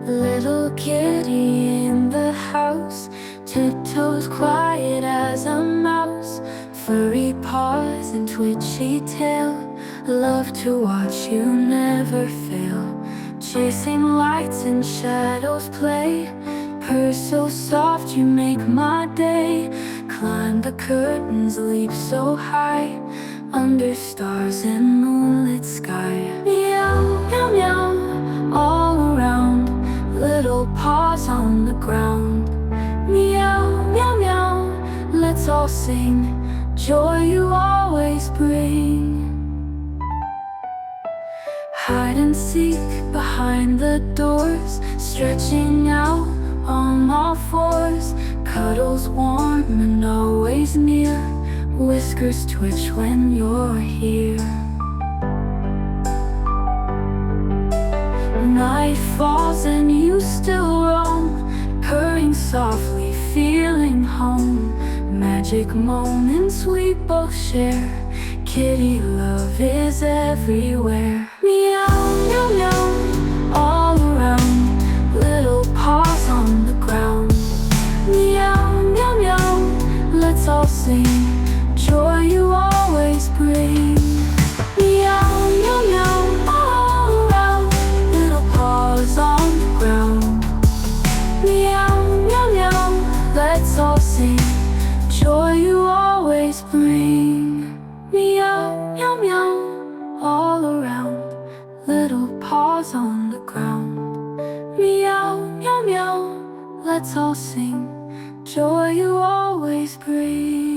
Little kitty in the house, tiptoes quiet as a mouse, furry paws and twitchy tail. Love to watch you never fail. Chasing lights and shadows play. Purr so soft you make my day. Climb the curtains, leap so high, under stars and moonlit sky. Meow, meow, meow, all around. Little paws on the ground. Meow, meow, meow, let's all sing. Joy you always bring. Hide and seek behind the doors, stretching out on all fours. Cuddles warm and always near. Whiskers twitch when you're here. Night falls and you still roam, purring softly, feeling home. Magic moments we both share. Kitty love is everywhere. Meow, meow, meow, all around. Little paws on the ground. Meow, meow, meow, let's all sing. Joy you always bring. Meow, meow, meow, all around. Little paws on the ground. Meow, meow, meow, let's all sing. Joy you always bring. Meow, meow, meow, all around. Little paws on the ground. Meow, meow, meow, let's all sing. Joy you always bring.